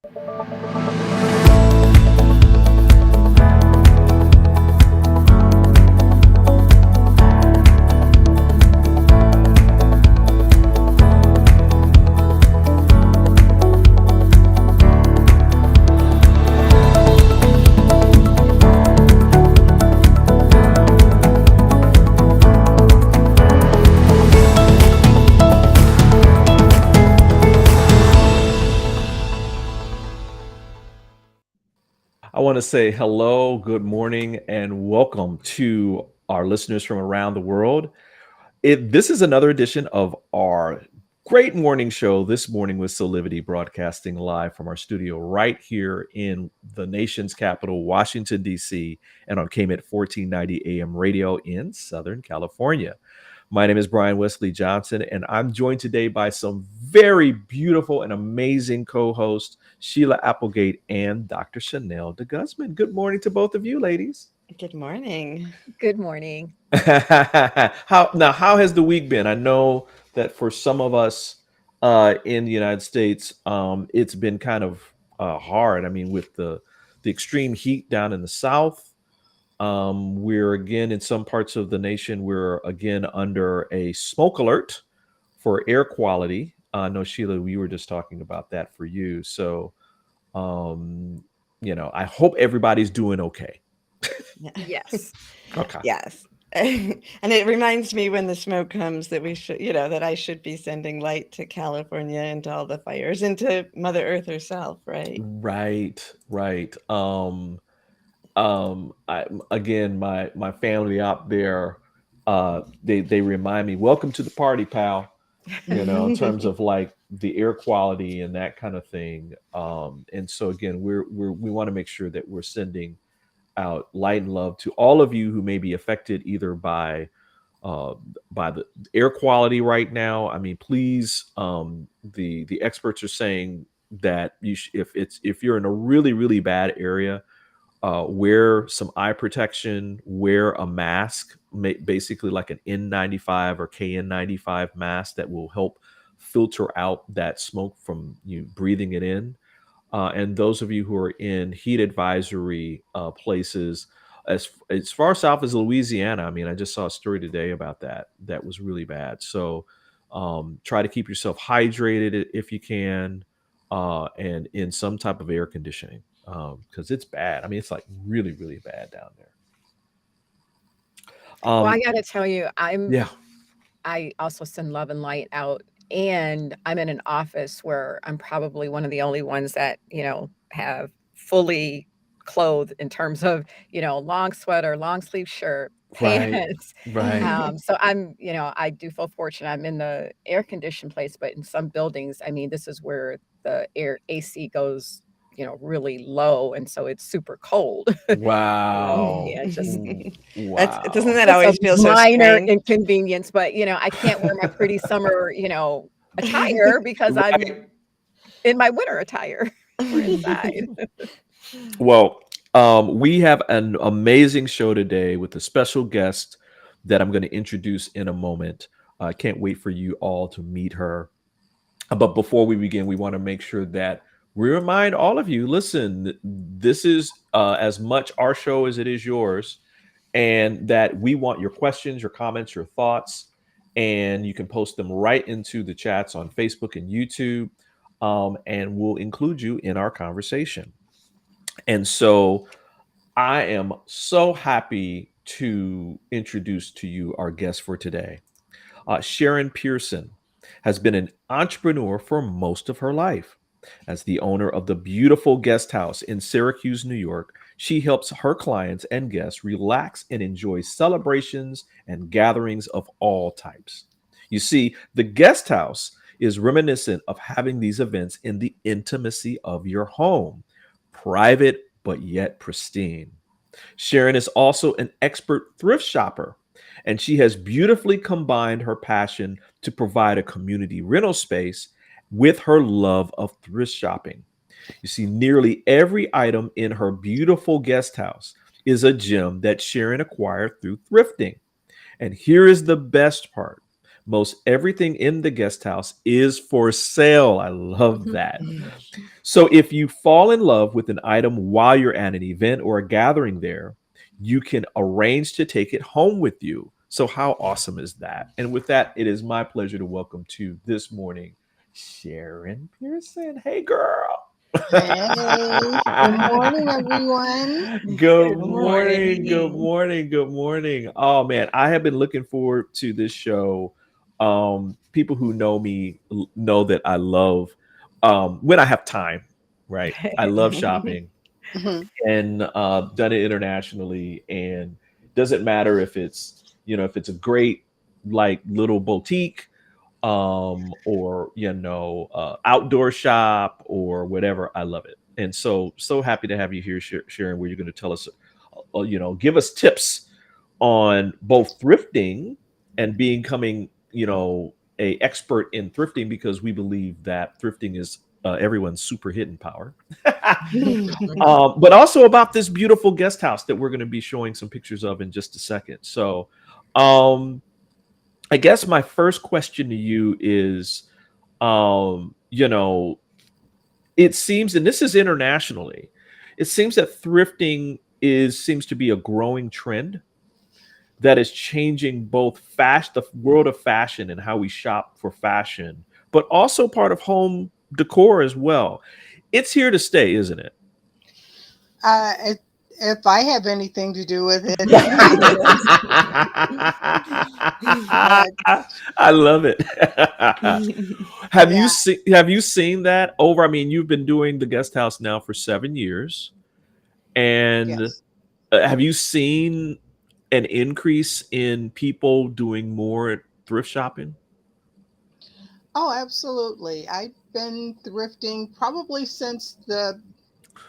I want to say hello, good morning, and welcome to our listeners from around the world. This is another edition of our great morning show. This morning with Soulivity, broadcasting live from our studio right here in the nation's capital, Washington, D.C., and on KMET 1490 AM radio in Southern California. My name is Brian Westley Johnson, and I'm joined today by some very beautiful and amazing co-hosts, Sheila Applegate and Dr. Chanel DeGuzman. Good morning to both of you, ladies. Good morning. Good morning. How has the week been? I know that for some of us in the United States, it's been kind of hard. I mean, with the extreme heat down in the South. We're again in some parts of the nation, we're again under a smoke alert for air quality. No, Sheila, we were just talking about that for you. So, I hope everybody's doing okay. Yes. Okay. Yes. And it reminds me when the smoke comes that we should, that I should be sending light to California and to all the fires and to Mother Earth herself, right? Right. Again, my family out there, they remind me, welcome to the party, pal. In terms of like the air quality and that kind of thing. And so again, we want to make sure that we're sending out light and love to all of you who may be affected either by the air quality right now. I mean, please, the experts are saying that if you're in a really, really bad area, wear some eye protection, wear a mask, basically like an N95 or KN95 mask that will help filter out that smoke from you breathing it in. And those of you who are in heat advisory places, as far south as Louisiana, I mean, I just saw a story today about that. That was really bad. So try to keep yourself hydrated if you can, and in some type of air conditioning. Because it's bad. I mean, it's like really, really bad down there. Well, I got to tell you, Yeah. I also send love and light out, and I'm in an office where I'm probably one of the only ones that, have fully clothed in terms of, long sweater, long sleeve shirt, Right. pants. Right. So I do feel fortunate. I'm in the air conditioned place, but in some buildings, I mean, this is where the air AC goes, really low, and so it's super cold. Wow. Yeah, just Doesn't that it's a always feel so minor strange? inconvenience, but I can't wear my pretty summer, attire because I'm Right. in my winter attire. We're inside. Well, we have an amazing show today with a special guest that I'm going to introduce in a moment. I can't wait for you all to meet her. But before we begin, we want to make sure that we remind all of you, listen, this is as much our show as it is yours, and that we want your questions, your comments, your thoughts, and you can post them right into the chats on Facebook and YouTube, and we'll include you in our conversation. And so I am so happy to introduce to you our guest for today. Sharon Pearson has been an entrepreneur for most of her life. As the owner of the beautiful guest house in Syracuse, New York, she helps her clients and guests relax and enjoy celebrations and gatherings of all types. You see, the guest house is reminiscent of having these events in the intimacy of your home, private but yet pristine. Sharon is also an expert thrift shopper, and she has beautifully combined her passion to provide a community rental space with her love of thrift shopping. You see, nearly every item in her beautiful guest house is a gem that Sharon acquired through thrifting. And here is the best part. Most everything in the guest house is for sale. I love that. So if you fall in love with an item while you're at an event or a gathering there, you can arrange to take it home with you. So how awesome is that? And with that, it is my pleasure to welcome to this morning Sharon Pearson. Hey girl. Hey, good morning, everyone. Good Good morning. Good morning. morning. Good morning. Oh man, I have been looking forward to this show. People who know me know that I love when I have time, right? I love shopping Mhm. and done it internationally, and doesn't matter if it's if it's a great like little boutique or outdoor shop or whatever. I love it, and so happy to have you here, Sharon, where you're going to tell us give us tips on both thrifting and becoming a expert in thrifting, because we believe that thrifting is everyone's super hidden power. But also about this beautiful guest house that we're going to be showing some pictures of in just a second. So um I guess my first question to you is, um, you know, it seems, and this is internationally, it seems that thrifting is seems to be a growing trend that is changing both the world of fashion and how we shop for fashion, but also part of home decor as well. It's here to stay, isn't it? Uh, if, if I have anything to do with it, but I love it. Have you yeah, seen that over? I mean, you've been doing the guest house now for 7 years, and yes. have you seen an increase in people doing more thrift shopping? Oh, absolutely. I've been thrifting probably since the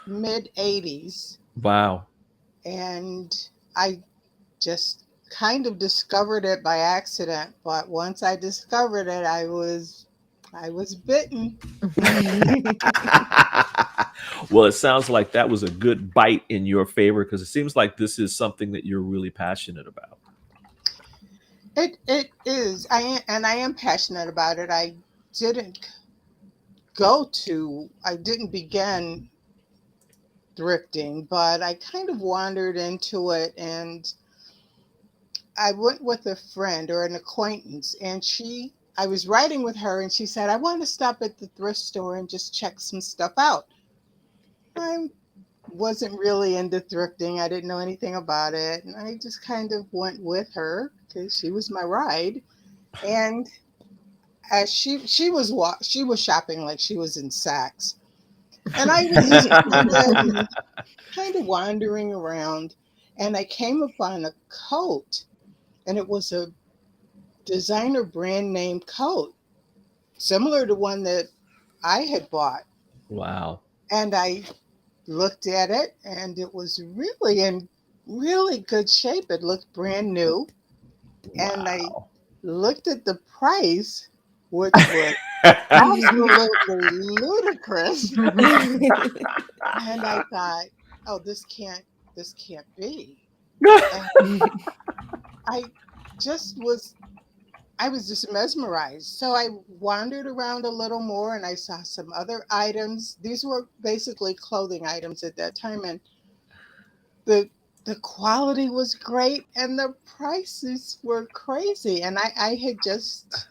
mid 80s, Wow. and I just kind of discovered it by accident. But once I discovered it, I was bitten. Well, it sounds like that was a good bite in your favor, because it seems like this is something that you're really passionate about. It is. I am passionate about it. Didn't I didn't begin thrifting, but I kind of wandered into it, and I went with a friend or an acquaintance, and I was riding with her, and she said, I want to stop at the thrift store and just check some stuff out. I wasn't really into thrifting. I didn't know anything about it. And I just kind of went with her because she was my ride. And as she was shopping like she was in Saks. And I was just kind of wandering around, and I came upon a coat, and it was a designer brand name coat, similar to one that I had bought. Wow. And I looked at it, and it was really in really good shape. It looked brand new. And I Wow. looked at the price, which was absolutely ludicrous. And I thought, oh, this can't be. And I just was I was just mesmerized. So I wandered around a little more, and I saw some other items. These were basically clothing items at that time, and the the quality was great and the prices were crazy. And I had just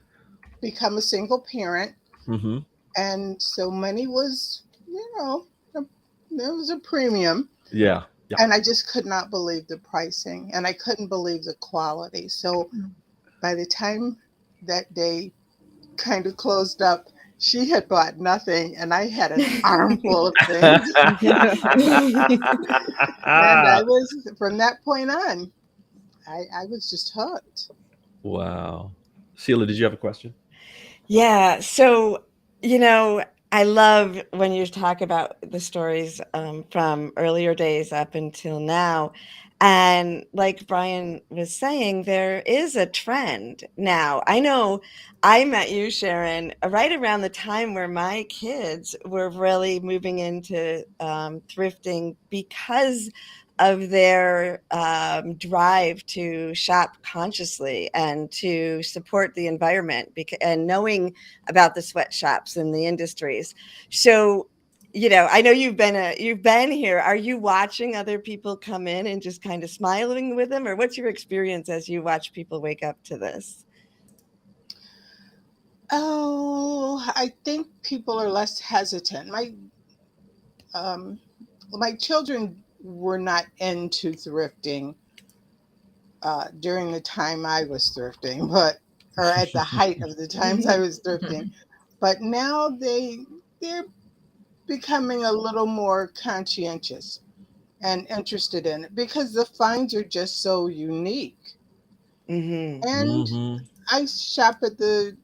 become a single parent, Hmm. and so money was, there was a premium. Yeah. Yeah. And I just could not believe the pricing, and I couldn't believe the quality. So by the time that day kind of closed up, she had bought nothing, and I had an armful of things. And I was, from that point on, I was just hooked. Wow. Sheila, did you have a question? Yeah. So, I love when you talk about the stories from earlier days up until now. And like Brian was saying, there is a trend now. I know I met you, Sharon, right around the time where my kids were really moving into thrifting because of their drive to shop consciously and to support the environment, and knowing about the sweatshops and the industries. So, I know you've been here. Are you watching other people come in and just kind of smiling with them, or what's your experience as you watch people wake up to this? Oh, I think people are less hesitant. My children were not into thrifting during the time I was thrifting, or at the height of the times I was thrifting. But now they're becoming a little more conscientious and interested in it because the finds are just so unique. Mm-hmm. And Mm-hmm. I shop at the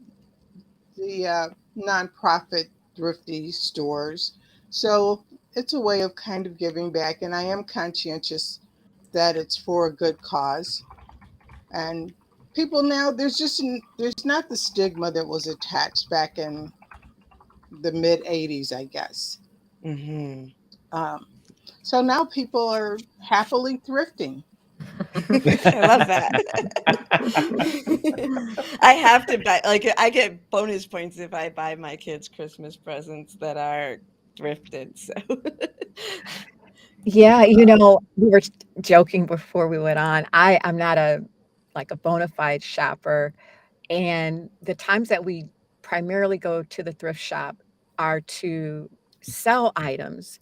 nonprofit thrifty stores, so it's a way of kind of giving back, and I am conscientious that it's for a good cause. And people now, there's not the stigma that was attached back in the mid 80s, I guess. Mm-hmm. Um, so now people are happily thrifting. I love that. I have to buy, like, I get bonus points if I buy my kids Christmas presents that are thrifted. So, Yeah, we were joking before we went on. I'm not a bona fide shopper, and the times that we primarily go to the thrift shop are to sell items.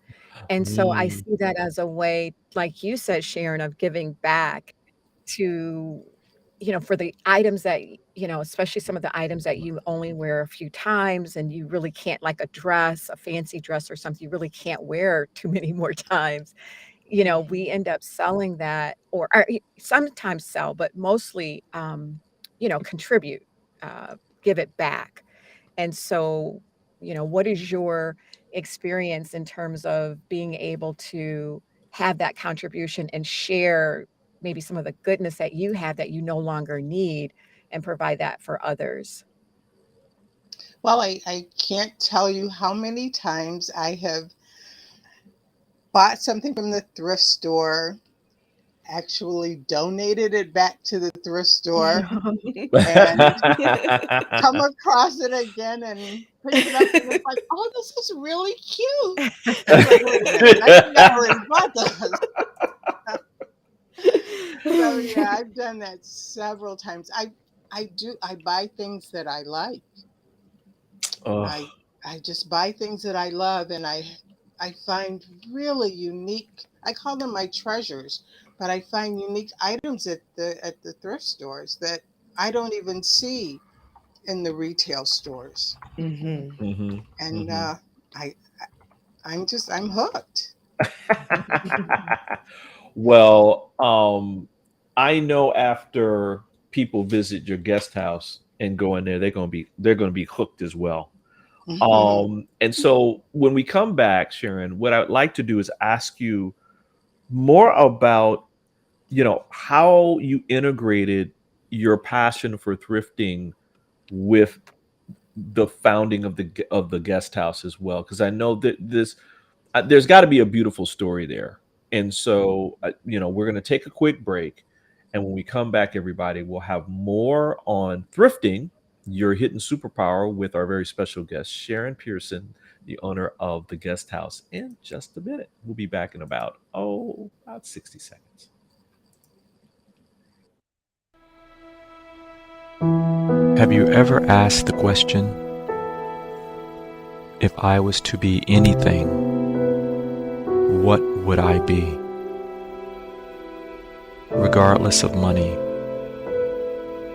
And so I Mm. see that as a way, like you said, Sharon, of giving back to, for the items that, especially some of the items that you only wear a few times and you really can't, like a dress, a fancy dress or something, you really can't wear too many more times. We end up selling that, or sometimes sell, but mostly, contribute, give it back. And so, what is your experience in terms of being able to have that contribution and share maybe some of the goodness that you have that you no longer need and provide that for others? Well, I can't tell you how many times I have bought something from the thrift store, actually donated it back to the thrift store, and come across it again and pick it up, and it's like, oh, this is really cute. It's like, wait a minute, I think I already bought this. So yeah, I've done that several times. I buy things that I like. Oh, I just buy things that I love, and I find really unique. I call them my treasures, but I find unique items at the thrift stores that I don't even see in the retail stores. mm-hmm. mhm, And mhm. I I'm hooked. Well, I know after people visit your guest house and go in there, they're gonna be hooked as well. And so when we come back, Sharon, what I'd like to do is ask you more about, how you integrated your passion for thrifting with the founding of the guest house as well, because I know that there's got to be a beautiful story there. And so, we're going to take a quick break. And when we come back, everybody, we'll have more on thrifting, your hidden superpower, with our very special guest, Sharon Pearson, the owner of the guest house, in just a minute. We'll be back in about 60 seconds. Have you ever asked the question, if I was to be anything, what would I be? Regardless of money,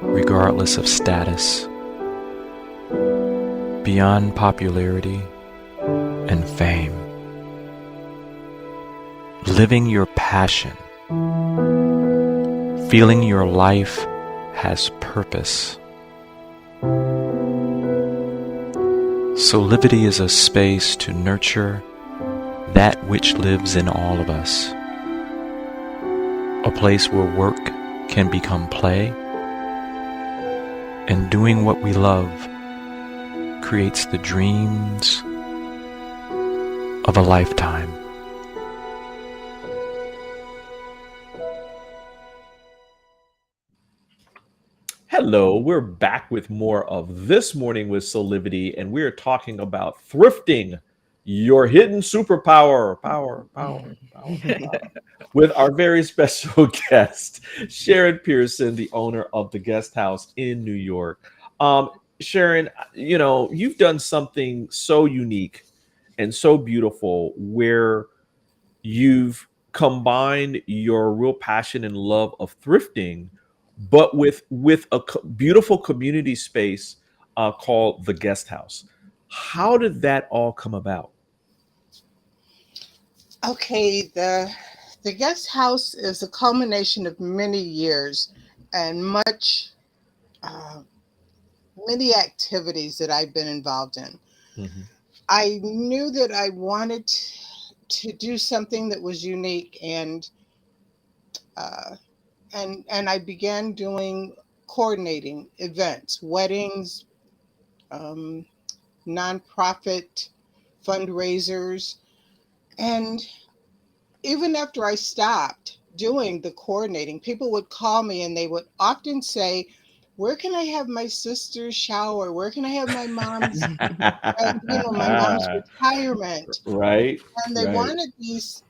regardless of status, beyond popularity and fame. Living your passion, feeling your life has purpose. Soulivity is a space to nurture that which lives in all of us. A place where work can become play, and doing what we love creates the dreams of a lifetime. Hello, we're back with more of This Morning with Soulivity, and we're talking about thrifting, your hidden superpower, power, with our very special guest, Sharon Pearson, the owner of the Guest House in New York. Sharon, you've done something so unique and so beautiful where you've combined your real passion and love of thrifting, but with a beautiful community space called the Guest House. How did that all come about? Okay, the guest house is a culmination of many years and uh, many activities that I've been involved in. Mhm. I knew that I wanted to do something that was unique, uh, and I began doing coordinating events, weddings, um, nonprofit fundraisers, and even after I stopped doing the coordinating, people would call me and they would often say, "Where can I have my sister's shower? Where can I have my mom's, my mom's retirement?" Right, And they right, wanted these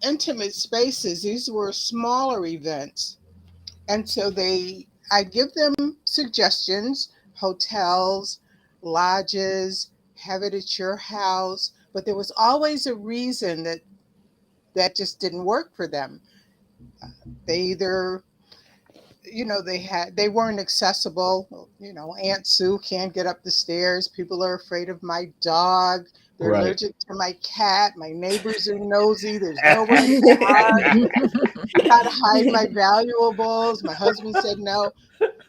intimate spaces. These were smaller events, and so I'd give them suggestions: hotels, lodges, have it at your house. But there was always a reason that just didn't work for them. They either, they weren't accessible. Aunt Sue can't get up the stairs. People are afraid of my dog. They're right. allergic to my cat. My neighbors are nosy. There's nowhere to hide. How to hide my valuables. My husband said no.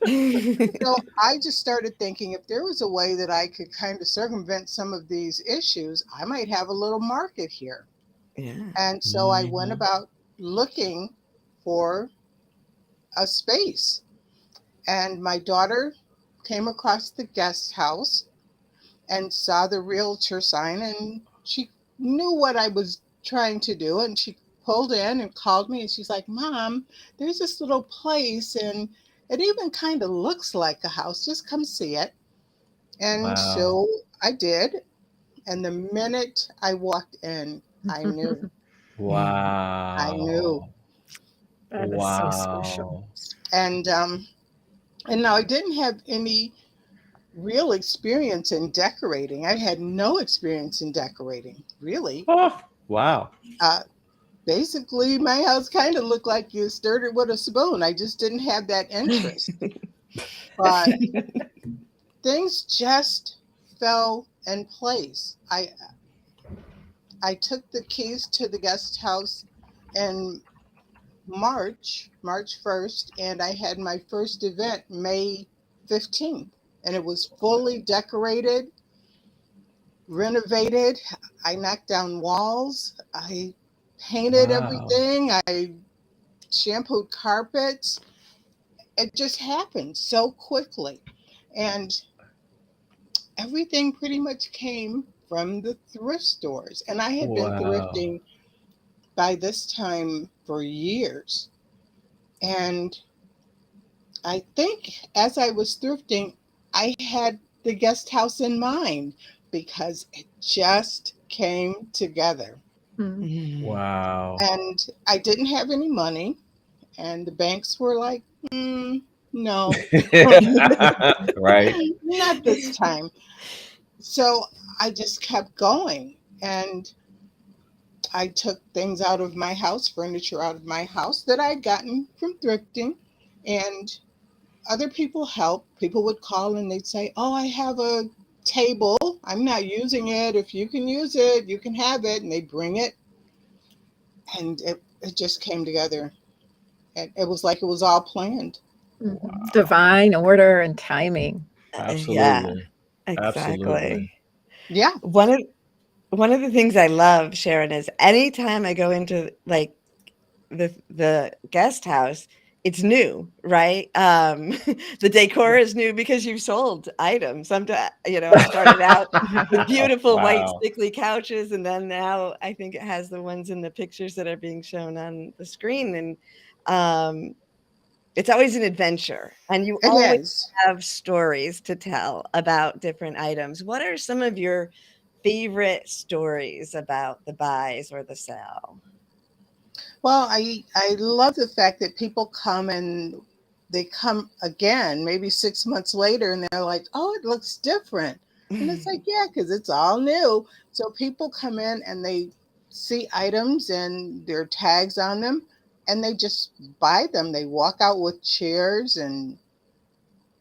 So I just started thinking, if there was a way that I could kind of circumvent some of these issues, I might have a little market here. Yeah. And so I went Mhm. about looking for a space. And my daughter came across the guest house and saw the realtor sign, and she knew what I was trying to do. And she pulled in and called me, and she's like, "Mom, there's this little place, and it even kind of looks like a house. Just come see it." And Wow. so I did. And the minute I walked in, I knew. I knew. Wow. That is so special. Wow. And now I didn't have any real experience in decorating. I had no experience in decorating, really. Oh, wow. Uh, Basically, my house kind of looked like you stirred it with a spoon. I just didn't have that interest. But things just fell in place. I took the keys to the guest house in March 1st, and I had my first event May 15th, and it was fully decorated, renovated. I knocked down walls. I painted Wow. everything. I shampooed carpets. It just happened so quickly. And everything pretty much came from the thrift stores. And I had been Wow. thrifting by this time for years. And I think as I was thrifting, I had the guest house in mind because it just came together. Wow. And I didn't have any money, and the banks were like, no, Right. not this time. So I just kept going. And I took things out of my house, furniture out of my house that I'd gotten from thrifting. And other people helped. People would call and they'd say, "Oh, I have a table. I'm not using it. If you can use it, you can have it." And they'd bring it. And it just came together. It was like it was all planned. Wow. Divine order and timing. Yeah, Absolutely. Absolutely. exactly. Yeah. One of one of the things I love, Sharon, is anytime I go into like the guest house, it's new, right? The decor is new because you've sold items. Sometimes, I started out with beautiful white Wow. stickly couches, and then now I think it has the ones in the pictures that are being shown on the screen. And It's always an adventure, and you It always is. have stories to tell about different items. What are some of your favorite stories about the buys or the sale? Well, I love the fact that people come and they come again, maybe 6 months later, and they're like, "Oh, it looks different," and it's like, yeah, because it's all new. So people come in and they see items and there are tags on them, and they just buy them. They walk out with chairs and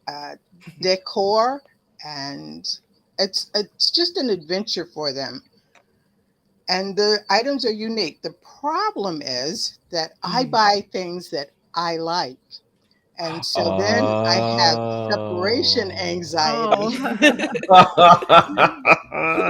uh, decor, and it's just an adventure for them. And the items are unique. The problem is that I buy things that I like. And so then I have separation Oh. anxiety,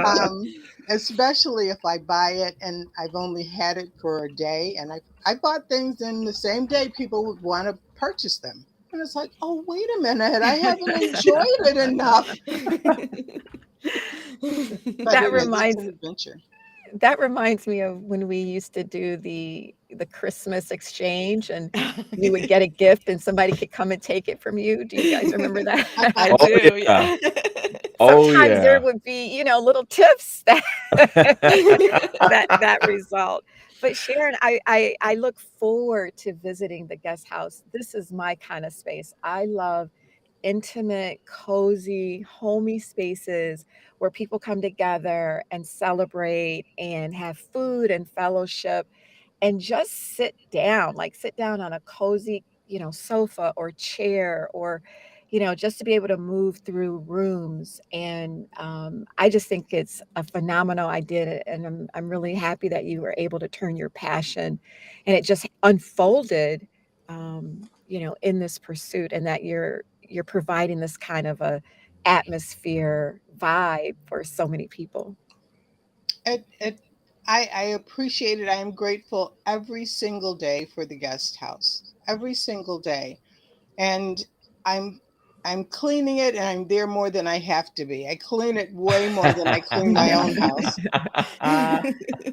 um, especially if I buy it and I've only had it for a day. And I bought things in the same day people would want to purchase them. And it's like, oh, wait a minute, I haven't enjoyed it enough. But That it's reminds an adventure. that reminds me of when we used to do the Christmas exchange, and you would get a gift and somebody could come and take it from you. Do you guys remember that? I Oh do, yeah. yeah. Oh Sometimes there yeah. would be, little tips that that result. But Sharon, I look forward to visiting the guest house. This is my kind of space. I love intimate, cozy, homey spaces where people come together and celebrate and have food and fellowship and just sit down on a cozy, sofa or chair, or, just to be able to move through rooms. And I just think it's a phenomenal idea. And I'm really happy that you were able to turn your passion and it just unfolded, in this pursuit, and that you're providing this kind of a atmosphere vibe for so many people. It I appreciate it. I am grateful every single day for the guest house. Every single day. And I'm I'm cleaning it and I'm there more than I have to be. I clean it way more than I clean my own house.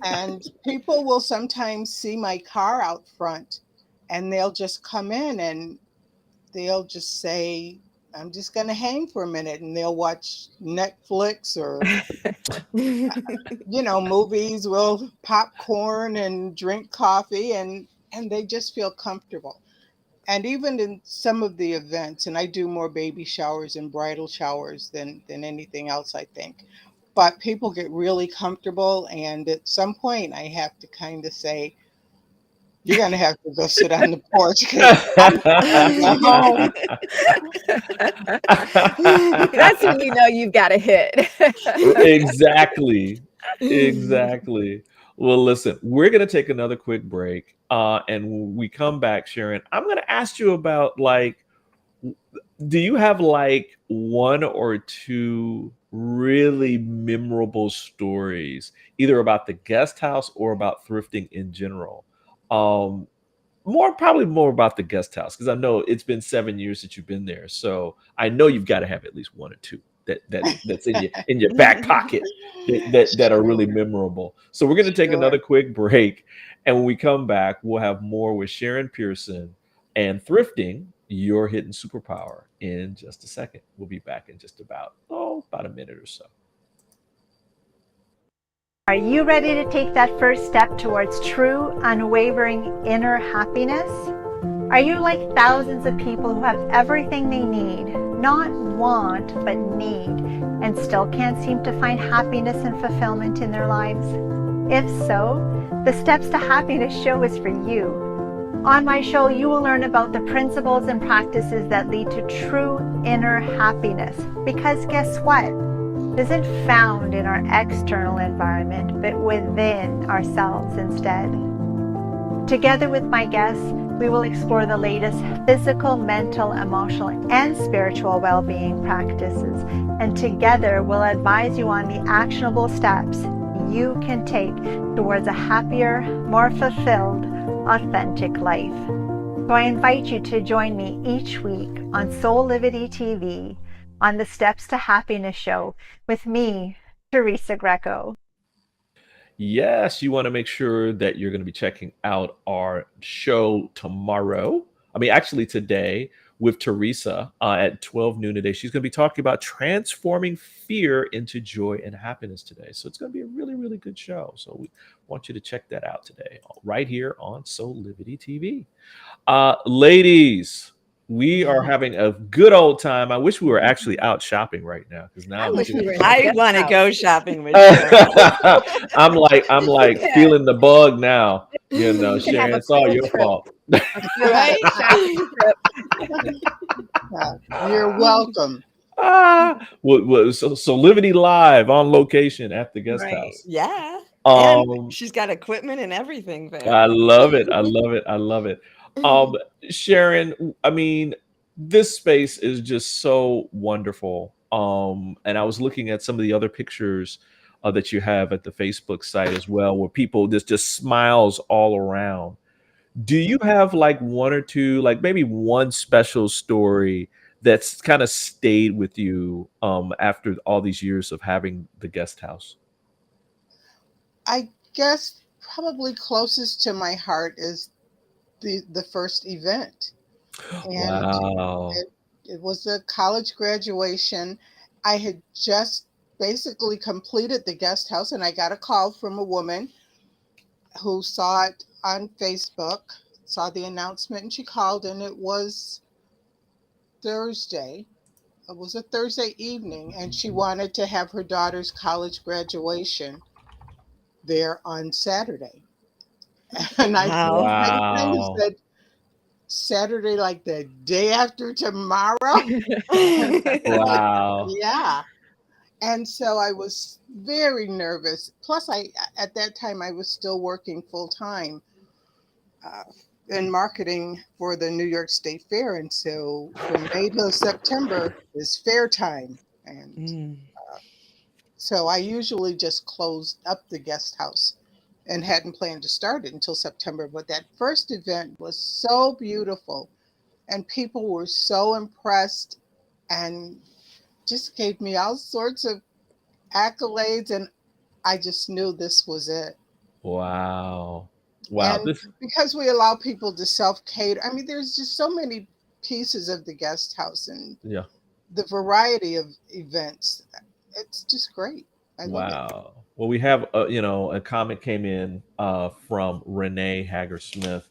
And people will sometimes see my car out front and they'll just come in and they'll just say, I'm just going to hang for a minute, and they'll watch Netflix or movies. We'll popcorn and drink coffee, and they just feel comfortable. And even in some of the events, and I do more baby showers and bridal showers than anything else, I think. But people get really comfortable, and at some point, I have to kind of say, "You're gonna have to go sit on the porch because I'm trying to go home." That's when you know you've got a hit. Exactly. Exactly. Well, listen, we're going to take another quick break. And when we come back, Sharon, I'm going to ask you about do you have like one or two really memorable stories, either about the guest house or about thrifting in general? Um, probably more about the guest house, because I know it's been 7 years since you've been there. So I know you've got to have at least one or two that's in your back pocket that are really Sure, memorable. So we're going to take sure. another quick break, and when we come back, we'll have more with Sharon Pearson and thrifting your hidden superpower in just a second. We'll be back in just about a minute or so. Are you ready to take that first step towards true, unwavering inner happiness? Are you like thousands of people who have everything they need, not want, but need, and still can't seem to find happiness and fulfillment in their lives? If so, the Steps to Happiness show is for you. On my show, you will learn about the principles and practices that lead to true inner happiness. Because guess what? It isn't found in our external environment, but within ourselves instead. Together with my guests, we will explore the latest physical, mental, emotional, and spiritual well-being practices. And together, we'll advise you on the actionable steps you can take towards a happier, more fulfilled, authentic life. So I invite you to join me each week on Soulivity TV on the Steps to Happiness show with me, Teresa Greco. Yes, you want to make sure that you're going to be checking out our show tomorrow I mean, actually today with Teresa at 12 noon today. She's going to be talking about transforming fear into joy and happiness today. So it's going to be a really, really good show. So we want you to check that out today, right here on Soulivity TV. Ladies, we are having a good old time. I wish we were actually out shopping right now because now I I'm wish we feeling. were in the I guest want to house. go shopping with Sharon. I'm like Yeah. feeling the bug now. You know, We can have Sharon, a it's all field your trip. fault. A field Right? shopping trip. You're welcome. So Liberty Live on location at the guest Right. house. Yeah. And Um, she's got equipment and everything there. I love it. I love it. I love it. Sharon, I mean, this space is just so wonderful. And I was looking at some of the other pictures that you have at the Facebook site as well, where people just smiles all around. Do you have like one or two, like maybe one special story that's kind of stayed with you after all these years of having the guest house? I guess probably closest to my heart is the first event. And Wow. it was a college graduation. I had just basically completed the guest house, and I got a call from a woman who saw it on Facebook, saw the announcement, and she called, and it was Thursday. It was a Thursday evening, and she wanted to have her daughter's college graduation there on Saturday. And Wow. I kind of Wow. said, Saturday, like the day after tomorrow? Like, Wow. yeah. And so I was very nervous. Plus, at that time I was still working full time uh, in marketing for the New York State Fair, and so from May to September is fair time, and Mm. so I usually just closed up the guest house and hadn't planned to start it until September. But that first event was so beautiful, and people were so impressed and just gave me all sorts of accolades, and I just knew this was it. Wow. Wow. And This, because we allow people to self cater, I mean, there's just so many pieces of the guest house and yeah. the variety of events. It's just great. I love it. Wow. Well, we have, a comment came in from Renee Hager Smith.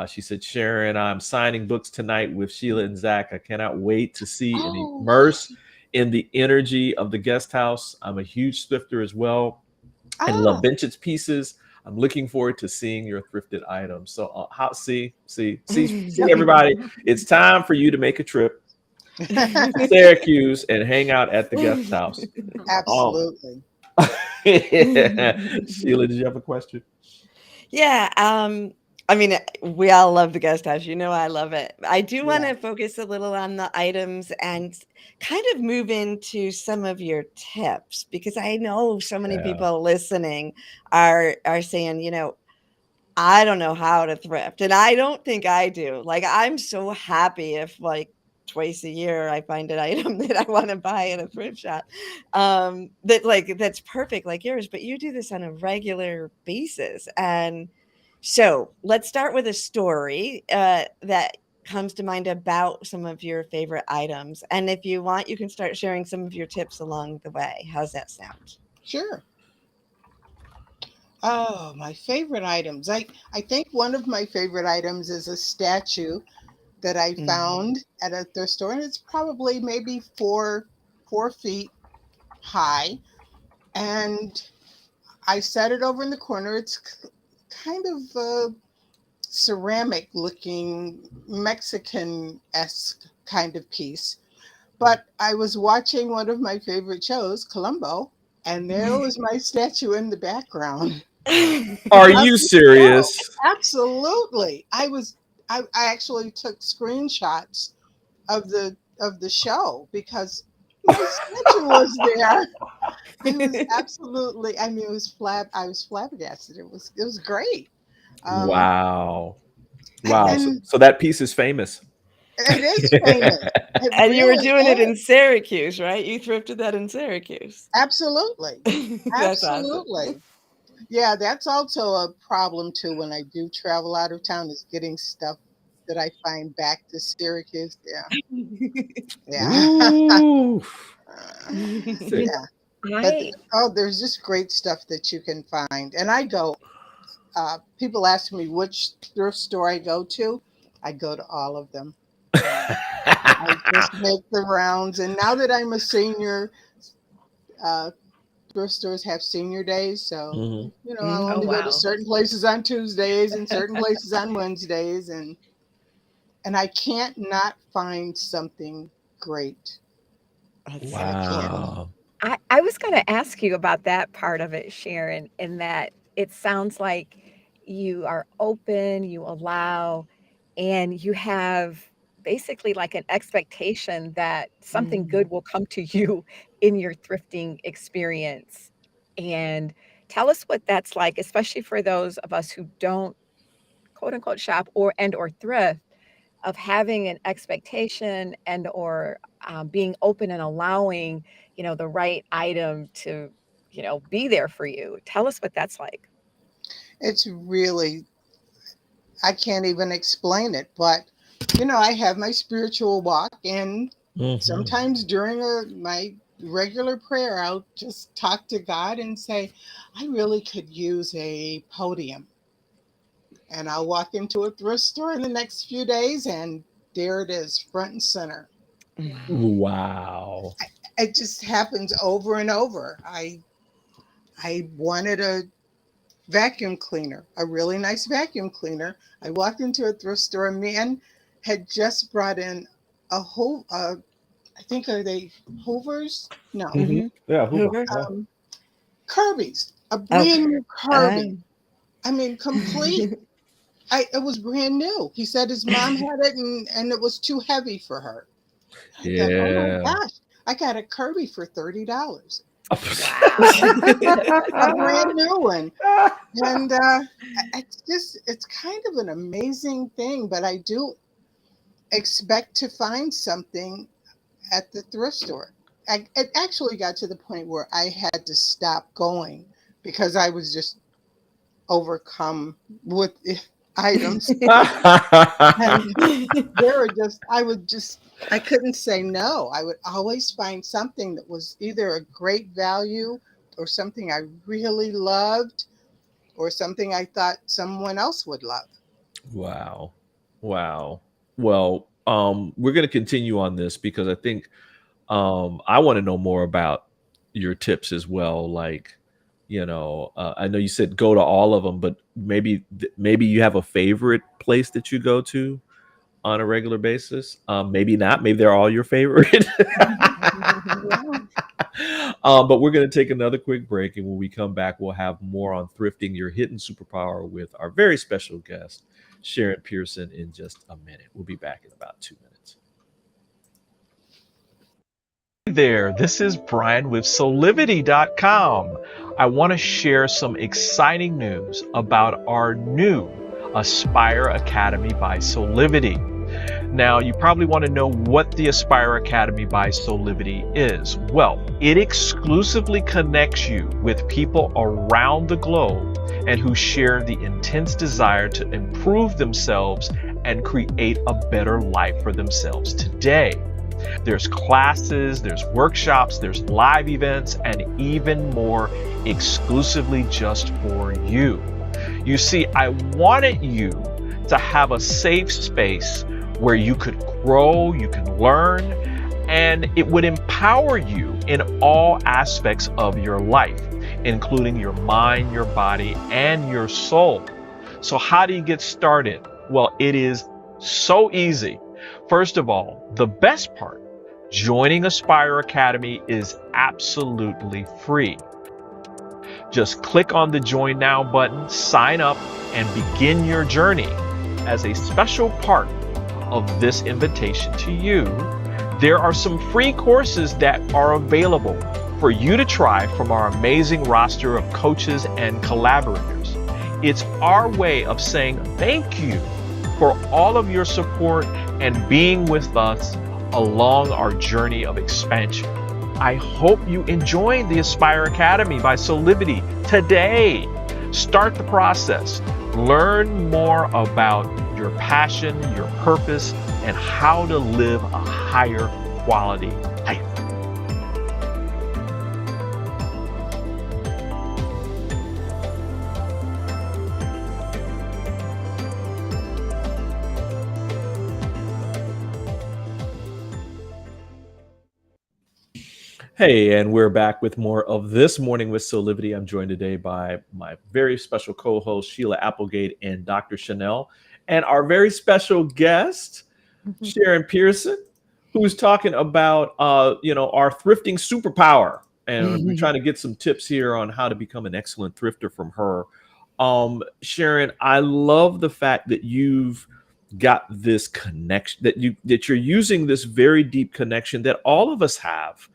She said, Sharon, I'm signing books tonight with Sheila and Zach. I cannot wait to see and Oh, immerse in the energy of the guest house. I'm a huge thrifter as well and love ah, vintage pieces. I'm looking forward to seeing your thrifted items. So, see, everybody. It's time for you to make a trip to Syracuse and hang out at the guest house. Um, absolutely. Sheila, did you have a question? Yeah. I mean, we all love the guest house. You know, I love it. I do want Yeah. to focus a little on the items and kind of move into some of your tips, because I know so many Yeah. people listening are saying, I don't know how to thrift, and I don't think I do. Like, I'm so happy if like twice a year I find an item that I want to buy at a thrift shop. That's perfect like yours, but you do this on a regular basis. And so let's start with a story that comes to mind about some of your favorite items. And if you want, you can start sharing some of your tips along the way. How's that sound? Sure. Oh, my favorite items. I think one of my favorite items is a statue that I Mhm. found at a thrift store, and it's probably maybe 4 feet high. And I set it over in the corner. It's kind of a ceramic looking Mexican-esque kind of piece. But I was watching one of my favorite shows, Columbo, and there was my statue in the background Are of you the show. serious? Absolutely. I actually took screenshots of the show because my statue was there. It was absolutely, I mean, I was flabbergasted. It was great. Um, Wow. Wow. and So that piece is famous. it is famous. It And you were really doing it is. in Syracuse, right? You thrifted that in Syracuse. Absolutely. That's awesome. Absolutely. Yeah, that's also a problem too when I do travel out of town is getting stuff that I find back to Syracuse. Yeah. Yeah. Ooh. Mhm. Yeah. But there's just great stuff that you can find. And I go, people ask me which thrift store I go to. I go to all of them. I just make the rounds. And now that I'm a senior, thrift stores have senior days. So, Mhm. I'll Oh, only go to wow. certain places on Tuesdays and certain places on Wednesdays. And I can't not find something great. I can't. Wow. I was going to ask you about that part of it, Sharon, in that it sounds like you are open, you allow, and you have basically like an expectation that something good will come to you in your thrifting experience. And tell us what that's like, especially for those of us who don't quote unquote shop or thrift, of having an expectation and or being open and allowing, the right item to, be there for you. Tell us what that's like. It's really, I can't even explain it, but I have my spiritual walk, and Mhm. sometimes during my regular prayer, I'll just talk to God and say, I really could use a podium. And I'll walk into a thrift store in the next few days, and there it is, front and center. Wow. It just happens over and over. I wanted a vacuum cleaner, a really nice vacuum cleaner. I walked into a thrift store. A man had just brought in a whole, I think, are they Hoovers? No. Mhm. Yeah, Hoover. Hoover. Yeah. Kirby's, a brand new Kirby. Oh. I mean, complete. It was brand new. He said his mom had it and it was too heavy for her. I thought, oh Yeah. my gosh, I got a Kirby for $30. Wow. A brand new one. And it's kind of an amazing thing, but I do expect to find something at the thrift store. It actually got to the point where I had to stop going because I was just overcome with items. And I couldn't say no. I would always find something that was either a great value or something I really loved or something I thought someone else would love. Wow. Wow. Well, we're going to continue on this because I think I want to know more about your tips as well. Like, I know you said go to all of them, but maybe you have a favorite place that you go to on a regular basis. Maybe not. Maybe they're all your favorite. But we're going to take another quick break, and when we come back, we'll have more on thrifting your hidden superpower with our very special guest, Sharon Pearson, in just a minute. We'll be back in about 2 minutes. Hey there, this is Brian with Soulivity.com. I want to share some exciting news about our new Aspire Academy by Soulivity. Now, you probably want to know what the Aspire Academy by Soulivity is. Well, it exclusively connects you with people around the globe and who share the intense desire to improve themselves and create a better life for themselves today. There's classes, there's workshops, there's live events, and even more exclusively just for you. You see, I wanted you to have a safe space where you could grow, you can learn, and it would empower you in all aspects of your life, including your mind, your body, and your soul. So how do you get started? Well, it is so easy. First of all, the best part, joining Aspire Academy is absolutely free. Just click on the Join Now button, sign up, and begin your journey. As a special part of this invitation to you, there are some free courses that are available for you to try from our amazing roster of coaches and collaborators. It's our way of saying thank you for all of your support and being with us along our journey of expansion. I hope you enjoy the Aspire Academy by Soulivity today. Start the process. Learn more about your passion, your purpose, and how to live a higher quality life. Hey, and we're back with more of This Morning with Soulivity. I'm joined today by my very special co-host, Sheila Applegate and Dr. Chanel, and our very special guest, Sharon Pearson, who's talking about, our thrifting superpower. And we're trying to get some tips here on how to become an excellent thrifter from her. Sharon, I love the fact that you've got this connection, that you're using this very deep connection that all of us have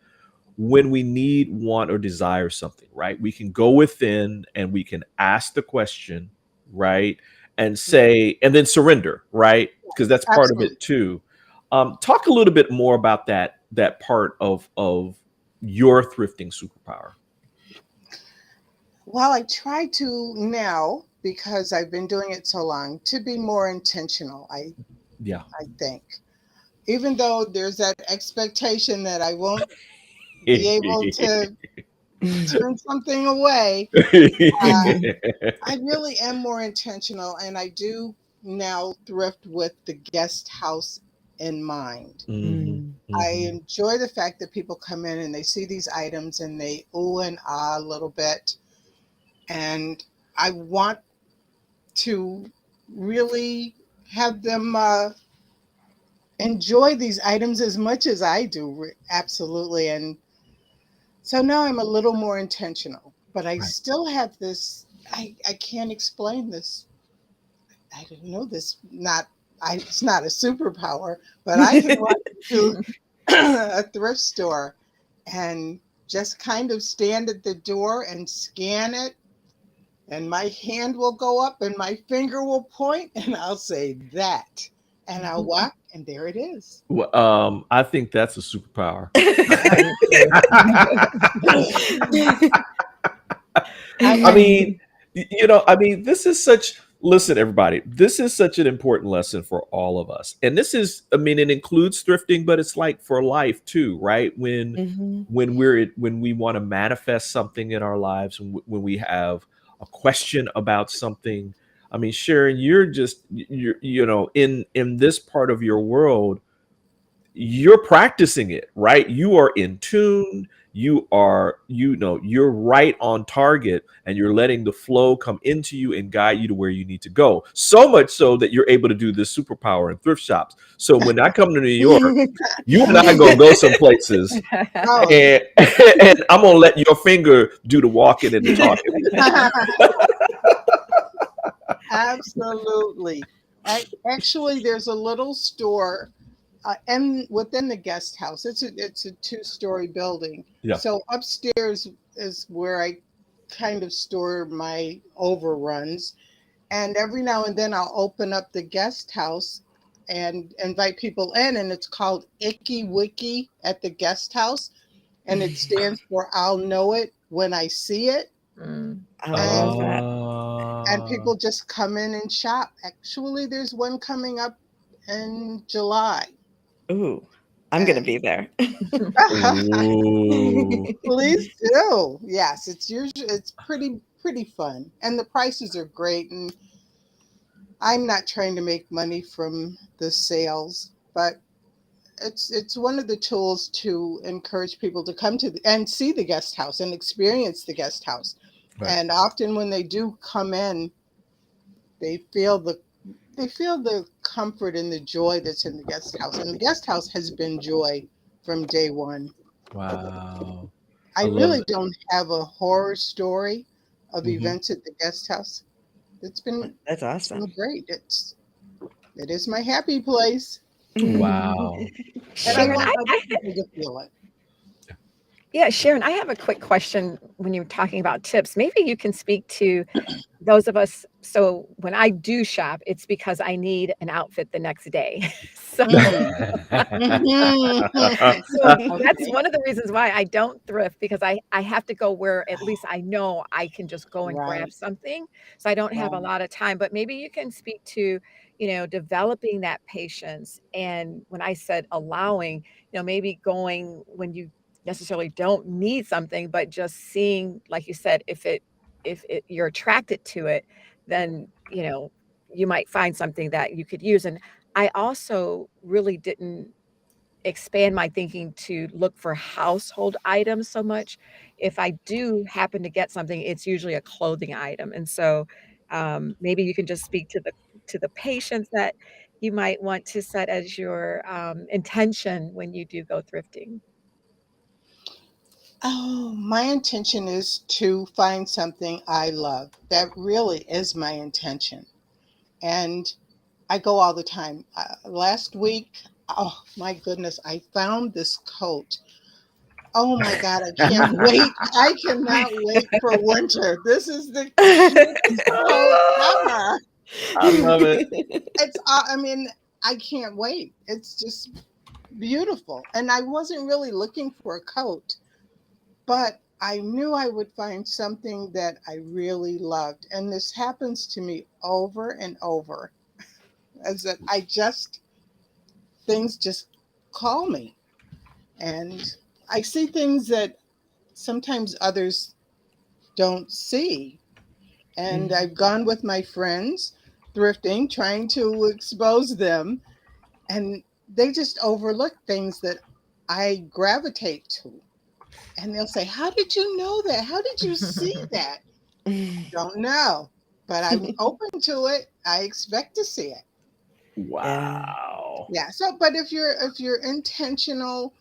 when we need, want, or desire something, right? We can go within and we can ask the question, right? And say, and then surrender, right? Because that's part of it too. Talk a little bit more about that part of your thrifting superpower. Well, I try to now, because I've been doing it so long, to be more intentional. I think, even though there's that expectation that I won't be able to turn something away, I really am more intentional, and I do now thrift with the guest house in mind. I enjoy the fact that people come in and they see these items and they ooh and ah a little bit, and I want to really have them enjoy these items as much as I do. Absolutely. And so now I'm a little more intentional, but I still have this, I can't explain this. I don't know this, it's not a superpower, but I can walk to a thrift store and just kind of stand at the door and scan it, and my hand will go up and my finger will point and I'll say that, and I'll walk and there it is. Well, I think that's a superpower. This is listen, everybody, this is such an important lesson for all of us. And this is, it includes thrifting, but it's like for life too, right? When we want to manifest something in our lives, when we have a question about something. Sharon, you're in this part of your world, you're practicing it, right? You are in tune. You are, you're right on target, and you're letting the flow come into you and guide you to where you need to go. So much so that you're able to do this superpower in thrift shops. So when I come to New York, you and I gonna go some places, and I'm gonna let your finger do the walking and the talking. Absolutely. Actually, there's a little store and within the guest house. It's a 2-story building. Yeah. So upstairs is where I kind of store my overruns. And every now and then I'll open up the guest house and invite people in, and it's called Icky Wiki at the guest house. And it stands for I'll know it when I see it. I love that. And people just come in and shop. Actually, there's one coming up in July. Ooh, I'm going to be there. Please do. Yes, it's pretty fun. And the prices are great. And I'm not trying to make money from the sales, but it's one of the tools to encourage people to come to and see the guest house and experience the guest house. Right. And often when they do come in, they feel the comfort and the joy that's in the guest house. And the guest house has been joy from day one. Wow. I really don't have a horror story of events at the guest house. That's awesome. It's great. It is my happy place. Wow. And I want other people to feel it. Yeah, Sharon, I have a quick question when you're talking about tips. Maybe you can speak to those of us. So when I do shop, it's because I need an outfit the next day. So Mm. Mhm. so that's Okay. one of the reasons why I don't thrift, because I have to go where at least I know I can just go and grab Right. something. So I don't have a Right. lot of time, but maybe you can speak to, developing that patience. And when I said allowing, maybe going when you necessarily don't need something, but just seeing, like you said, if you're attracted to it, then, you might find something that you could use. And I also really didn't expand my thinking to look for household items so much. If I do happen to get something, it's usually a clothing item. And so maybe you can just speak to the patience that you might want to set as your intention when you do go thrifting. Oh, my intention is to find something I love. That really is my intention. And I go all the time. Last week, oh my goodness, I found this coat. Oh my God, I can't wait. I cannot wait for winter. This is the cutest coat ever. I love it. I mean, I can't wait. It's just beautiful. And I wasn't really looking for a coat, but I knew I would find something that I really loved. And this happens to me over and over, as that things just call me. And I see things that sometimes others don't see. And I've gone with my friends thrifting, trying to expose them, and they just overlook things that I gravitate to. And they'll say, "How did you know that? How did you see that?" Don't know, but I'm open to it. I expect to see it. Yeah. Wow. Yeah. So, but if you're intentional,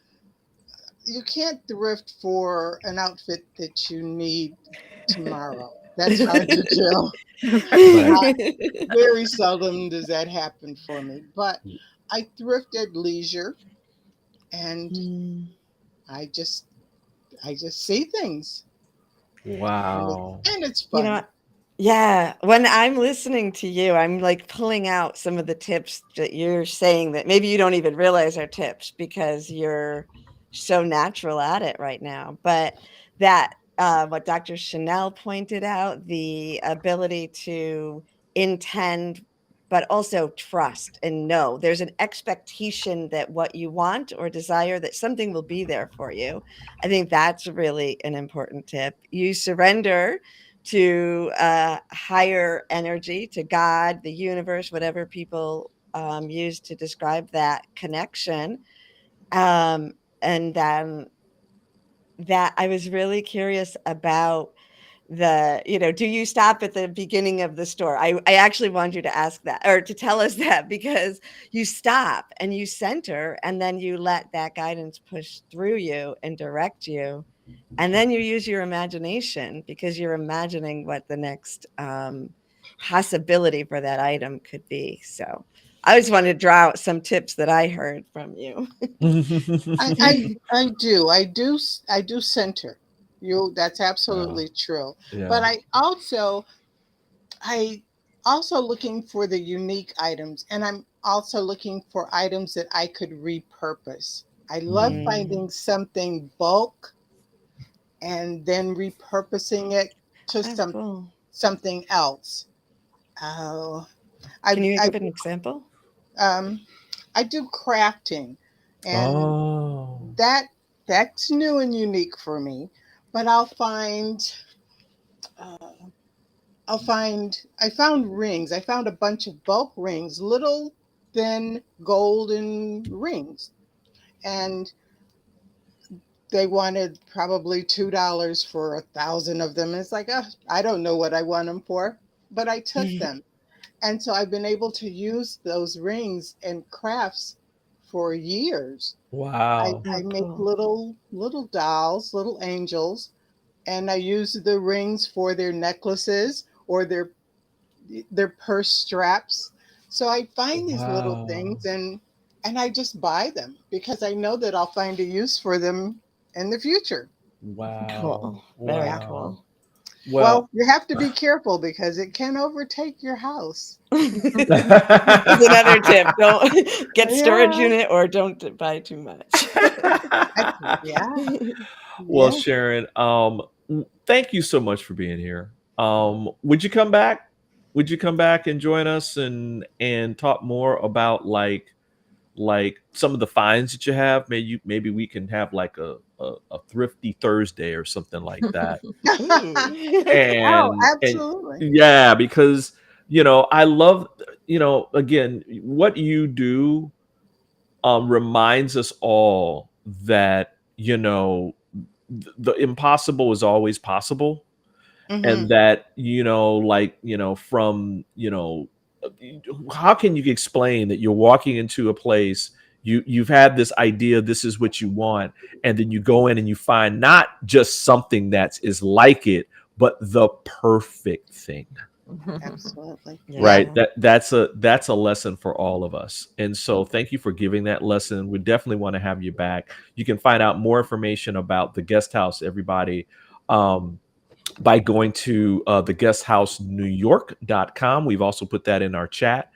you can't thrift for an outfit that you need tomorrow. That's hard to do. Right. Very seldom does that happen for me. But I thrift at leisure, and Mm. I just I just see things, and Wow. it's You know fun. what? Yeah, when I'm listening to you, I'm like pulling out some of the tips that you're saying that maybe you don't even realize are tips because you're so natural at it right now. But that what Dr. Chanel pointed out, the ability to intend, but also trust and know there's an expectation that what you want or desire, that something will be there for you. I think that's really an important tip. You surrender to higher energy, to God, the universe, whatever people use to describe that connection. And then that I was really curious about do you stop at the beginning of the store? I actually wanted you to ask that or to tell us that because you stop and you center and then you let that guidance push through you and direct you. And then you use your imagination because you're imagining what the next possibility for that item could be. So I just wanted to draw out some tips that I heard from you. I I I do. I do center. That's Wow. absolutely true. Yeah. But I also looking for the unique items, and I'm also looking for items that I could repurpose. I love Mm. Mm. finding something bulk and then repurposing it to Oh, cool. something else. Oh, Can you I give an example? um I do crafting, and Oh. that that's new and unique for me. But uh, I found rings. I found a bunch of bulk rings, little thin golden rings, and they wanted probably $2 for 1,000 of them. And it's like, I don't know what I want them for, but I took them. And so I've been able to use those rings in crafts for years. Wow. I Oh, make cool. little dolls, little angels, and I use the rings for their necklaces or their purse straps. So I find these little Wow. things, and I just buy them because I know that I'll find a use for them in the future. Wow. Cool. Very Yeah. Wow. cool. Well, Well, you have to be careful because it can overtake your house. Is another tip. Don't get storage Yeah. unit or don't buy too much. Yeah. well, Yeah. Sharon, thank you so much for being here. Would you come back? Would you come back and join us and talk more about like some of the finds that you have? Maybe we can have like a thrifty Thursday or something like that. Ooh. Oh, And absolutely. yeah, because I love again what you do reminds us all that the impossible is always possible, Hmm. and that from how can you explain that you're walking into a place, you've had this idea, this is what you want, and then you go in and you find not just something that is like it, but the perfect thing. Absolutely. Yeah. Right. Yeah. That's a lesson for all of us. And so thank you for giving that lesson. We definitely want to have you back. You can find out more information about the guest house, everybody, by going to theguesthousenewyork.com. We've also put that in our chat.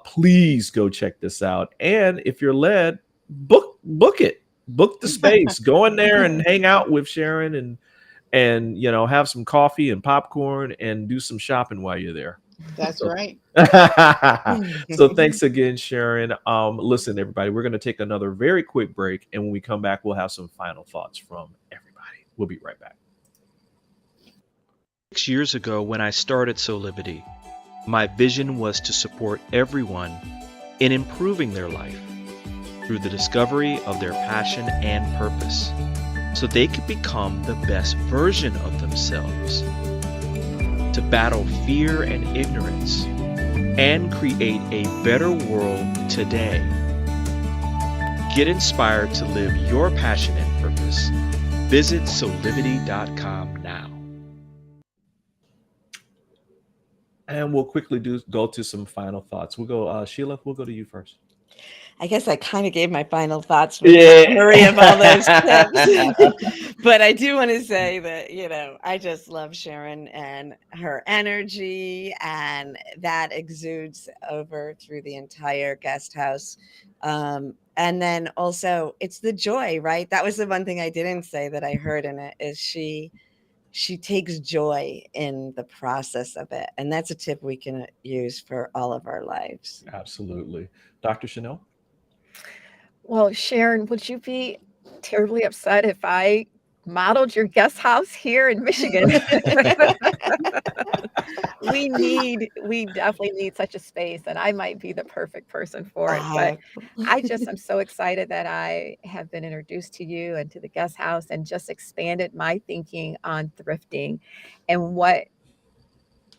Please go check this out. And if you're led, book it. Book the space. Go in there and hang out with Sharon and have some coffee and popcorn and do some shopping while you're there. That's So, right. so thanks again, Sharon. Listen, everybody, we're going to take another very quick break, and when we come back, we'll have some final thoughts from everybody. We'll be right back. 6 years ago, when I started Soulivity, my vision was to support everyone in improving their life through the discovery of their passion and purpose, so they could become the best version of themselves, to battle fear and ignorance, and create a better world today. Get inspired to live your passion and purpose. Visit soulivity.com now. And we'll quickly go to some final thoughts. We'll go, Sheila, we'll go to you first. I guess I kind of gave my final thoughts with the summary of all those tips. But I do want to say that, I just love Sharon and her energy, and that exudes over through the entire guest house. And then also it's the joy, right? That was the one thing I didn't say that I heard in it, is she takes joy in the process of it. And that's a tip we can use for all of our lives. Absolutely. Dr. Chanel? Well, Sharon, would you be terribly upset if I modeled your guest house here in Michigan? We definitely need such a space, and I might be the perfect person for it. But I'm so excited that I have been introduced to you and to the guest house, and just expanded my thinking on thrifting. And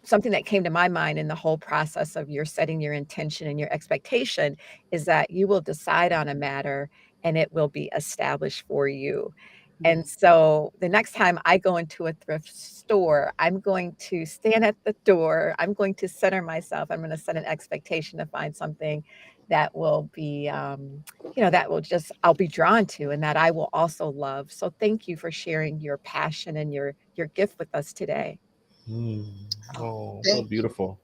something that came to my mind in the whole process of your setting your intention and your expectation is that you will decide on a matter and it will be established for you. And so the next time I go into a thrift store, I'm going to stand at the door. I'm going to center myself. I'm going to set an expectation to find something that will be, I'll be drawn to, and that I will also love. So thank you for sharing your passion and your gift with us today. Oh, so beautiful.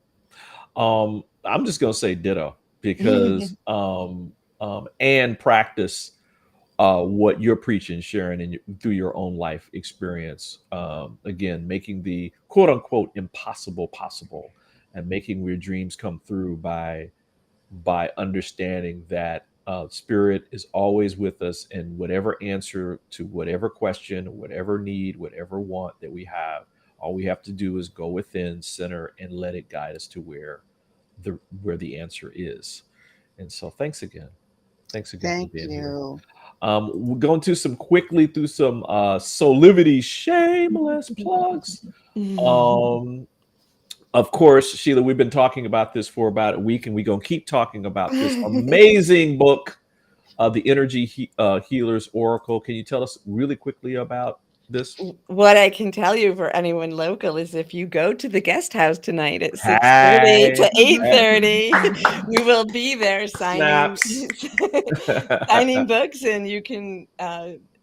I'm just gonna say ditto, because and practice what you're preaching, Sharon, through your own life experience. Again, making the quote unquote impossible possible, and making your dreams come through by understanding that spirit is always with us, and whatever answer to whatever question, whatever need, whatever want that we have, all we have to do is go within, center, and let it guide us to where the answer is. And so thanks again for being here. We're going through some Soulivity shameless plugs. Of course, Sheila, we've been talking about this for about a week, and we're going to keep talking about this amazing book, The Energy Healer's Oracle. Can you tell us really quickly about this? What I can tell you for anyone local is, if you go to the guest house tonight at 6:30 to 8:30, we will be there signing books, and you can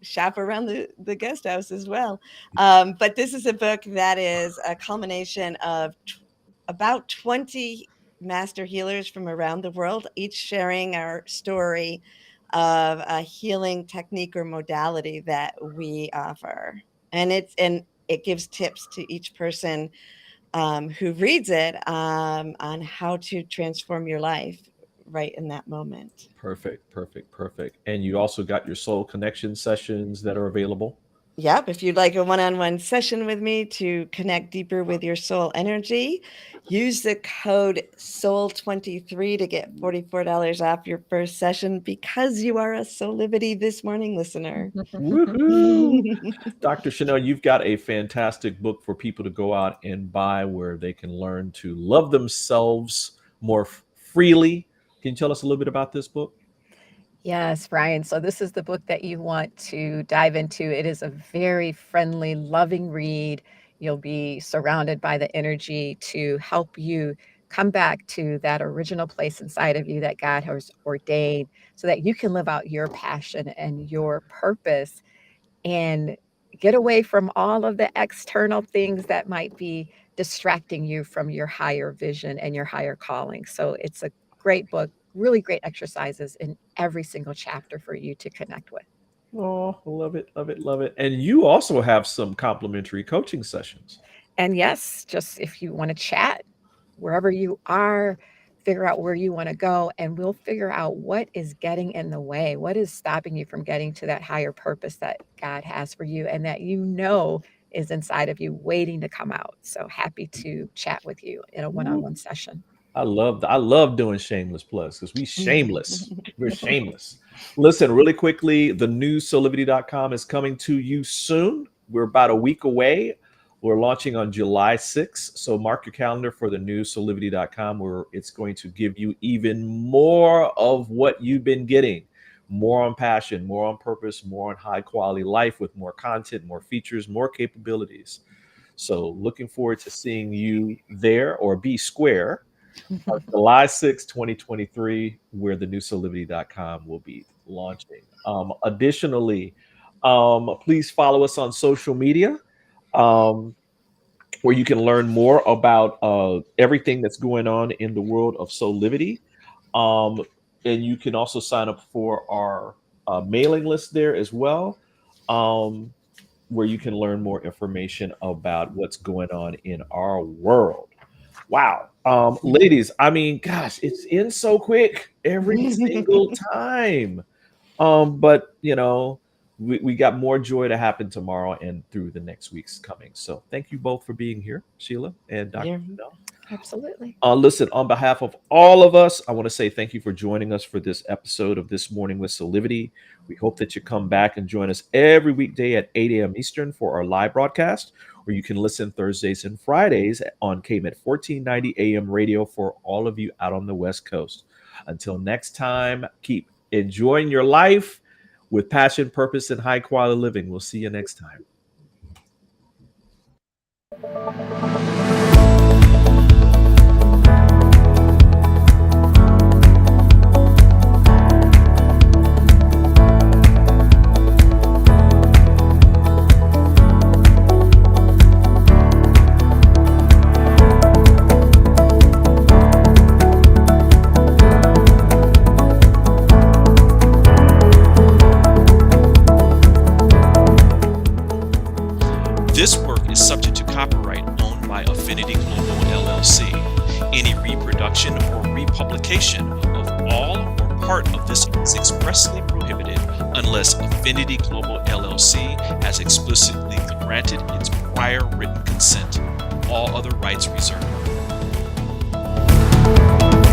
shop around the guest house as well. But this is a book that is a culmination of about 20 master healers from around the world, each sharing our story of a healing technique or modality that we offer. And it gives tips to each person who reads it on how to transform your life right in that moment. Perfect, perfect, perfect. And you also got your soul connection sessions that are available. Yep. If you'd like a one-on-one session with me to connect deeper with your soul energy, use the code SOUL23 to get $44 off your first session because you are a Soulivity This Morning listener. Woohoo! Dr. Chanel, you've got a fantastic book for people to go out and buy where they can learn to love themselves more freely. Can you tell us a little bit about this book? Yes, Brian. So this is the book that you want to dive into. It is a very friendly, loving read. You'll be surrounded by the energy to help you come back to that original place inside of you that God has ordained so that you can live out your passion and your purpose and get away from all of the external things that might be distracting you from your higher vision and your higher calling. So it's a great book, really great exercises in every single chapter for you to connect with. Oh, love it, love it, love it. And you also have some complimentary coaching sessions. And yes, just if you want to chat wherever you are, figure out where you want to go, and we'll figure out what is getting in the way, what is stopping you from getting to that higher purpose that God has for you and that you know is inside of you waiting to come out. So happy to chat with you in a one-on-one session. I love doing shameless plugs because we shameless. We're shameless. Listen, really quickly, the new Soulivity.com is coming to you soon. We're about a week away. We're launching on July 6th. So mark your calendar for the new Soulivity.com, where it's going to give you even more of what you've been getting. More on passion, more on purpose, more on high quality life with more content, more features, more capabilities. So looking forward to seeing you there, or be square. July 6, 2023, where the new Soulivity.com will be launching. Additionally, please follow us on social media, where you can learn more about everything that's going on in the world of Soulivity. And you can also sign up for our mailing list there as well, where you can learn more information about what's going on in our world. Wow. Ladies, I mean, gosh, it's in so quick every single time. But you know, we got more joy to happen tomorrow and through the next weeks coming. So thank you both for being here, Sheila and Dr. Chanel. Absolutely. Listen, on behalf of all of us, I want to say thank you for joining us for this episode of This Morning with Soulivity. We hope that you come back and join us every weekday at 8 a.m. Eastern for our live broadcast, or you can listen Thursdays and Fridays on KMET 1490 AM radio for all of you out on the West Coast. Until next time, keep enjoying your life with passion, purpose, and high quality living. We'll see you next time. This work is subject to copyright owned by Affinity Global LLC. Any reproduction or republication of all or part of this is expressly prohibited unless Affinity Global LLC has explicitly granted its prior written consent. All other rights reserved.